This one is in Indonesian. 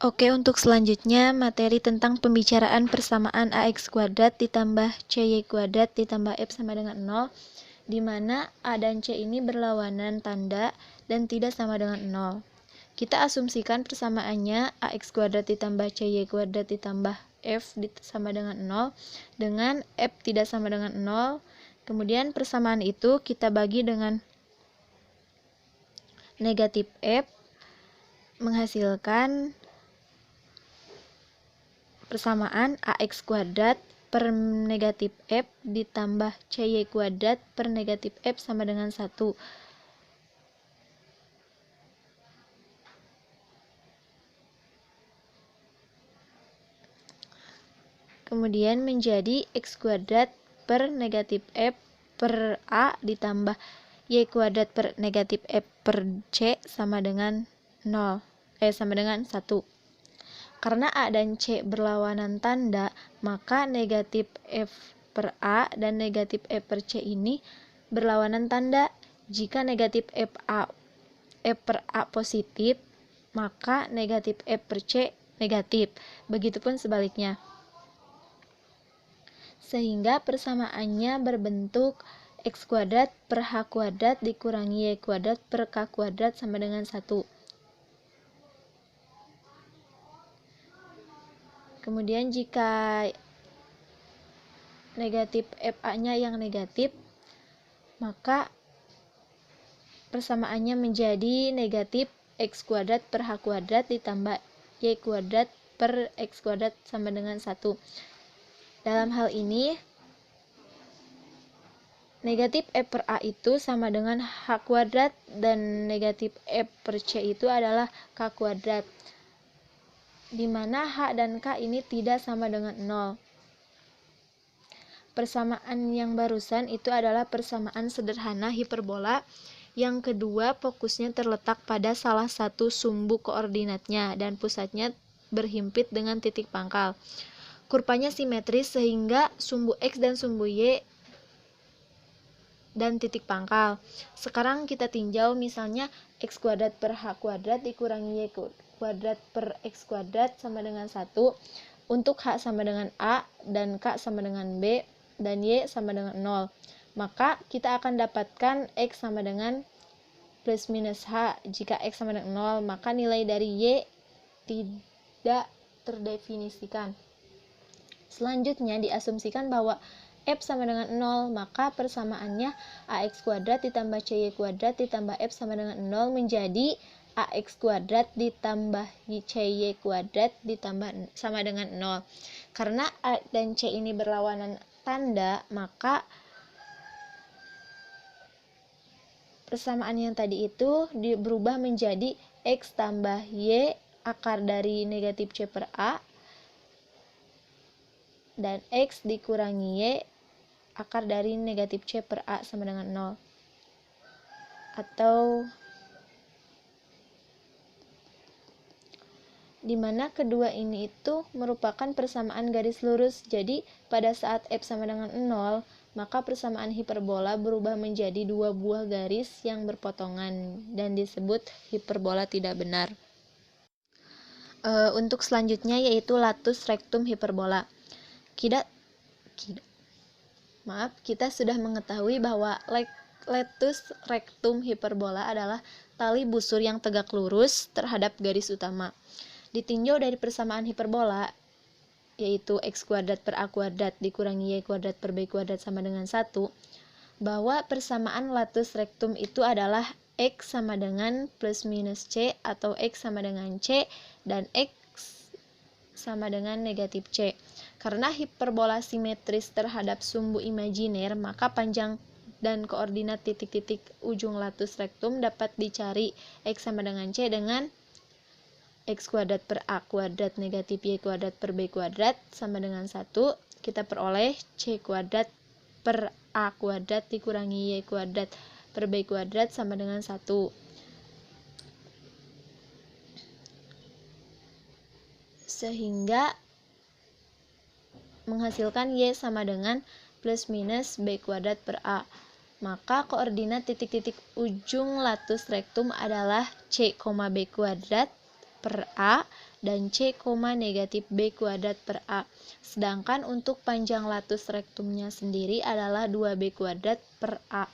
Oke, untuk selanjutnya materi tentang pembicaraan persamaan AX kuadrat ditambah CY kuadrat ditambah F sama dengan 0, di mana A dan C ini berlawanan tanda dan tidak sama dengan 0. Kita asumsikan persamaannya AX kuadrat ditambah CY kuadrat ditambah F sama dengan 0 dengan F tidak sama dengan 0. Kemudian persamaan itu kita bagi dengan negatif F, menghasilkan persamaan AX kuadrat per negatif F ditambah CY kuadrat per negatif F sama dengan 1. Kemudian menjadi X kuadrat per negatif F per A ditambah Y kuadrat per negatif F per C sama dengan 0, sama dengan 1. Karena A dan C berlawanan tanda, maka negatif F per A dan negatif F per C ini berlawanan tanda. Jika negatif F per A positif, maka negatif F per C negatif. Begitupun sebaliknya. Sehingga persamaannya berbentuk X kuadrat per H kuadrat dikurangi Y kuadrat per K kuadrat sama dengan 1. Kemudian jika negatif FA-nya yang negatif, maka persamaannya menjadi negatif X kuadrat per H kuadrat ditambah Y kuadrat per X kuadrat sama dengan 1. Dalam hal ini, negatif F per A itu sama dengan H kuadrat dan negatif F per C itu adalah K kuadrat, di mana H dan K ini tidak sama dengan 0. Persamaan yang barusan itu adalah persamaan sederhana hiperbola. Yang kedua, fokusnya terletak pada salah satu sumbu koordinatnya dan pusatnya berhimpit dengan titik pangkal. Kurvanya simetris sehingga sumbu X dan sumbu Y dan titik pangkal. Sekarang kita tinjau misalnya X kuadrat per H kuadrat dikurangi Y kuadrat per X kuadrat sama dengan 1. Untuk H sama dengan A dan K sama dengan B dan Y sama dengan 0. Maka kita akan dapatkan X sama dengan plus minus H. Jika X sama dengan 0, maka nilai dari Y tidak terdefinisikan. Selanjutnya diasumsikan bahwa F sama dengan 0, maka persamaannya AX kuadrat ditambah CY kuadrat ditambah F sama dengan 0 menjadi AX kuadrat ditambah CY kuadrat ditambah sama dengan 0. Karena A dan C ini berlawanan tanda, maka persamaan yang tadi itu berubah menjadi X tambah Y akar dari negatif C per A dan X dikurangi Y akar dari negatif C per A sama dengan 0. Atau dimana kedua ini itu merupakan persamaan garis lurus. Jadi pada saat F sama dengan 0, maka persamaan hiperbola berubah menjadi dua buah garis yang berpotongan dan disebut hiperbola tidak benar. Untuk selanjutnya yaitu latus rectum hiperbola. Kita sudah mengetahui bahwa latus rectum hiperbola adalah tali busur yang tegak lurus terhadap garis utama. Ditinjau dari persamaan hiperbola, yaitu X kuadrat per A kuadrat dikurangi Y kuadrat per B kuadrat sama dengan 1, bahwa persamaan latus rectum itu adalah X sama dengan plus minus C atau X sama dengan C dan X sama dengan negatif C. Karena hiperbola simetris terhadap sumbu imajiner, maka panjang dan koordinat titik-titik ujung latus rectum dapat dicari X sama dengan C dengan X kuadrat per A kuadrat negatif Y kuadrat per B kuadrat sama dengan 1. Kita peroleh C kuadrat per A kuadrat dikurangi Y kuadrat per B kuadrat sama dengan 1. Sehingga menghasilkan Y sama dengan plus minus B kuadrat per A. Maka koordinat titik-titik ujung latus rectum adalah C, B kuadrat per A dan C, negatif B kuadrat per A. Sedangkan untuk panjang latus rektumnya sendiri adalah 2B kuadrat per A.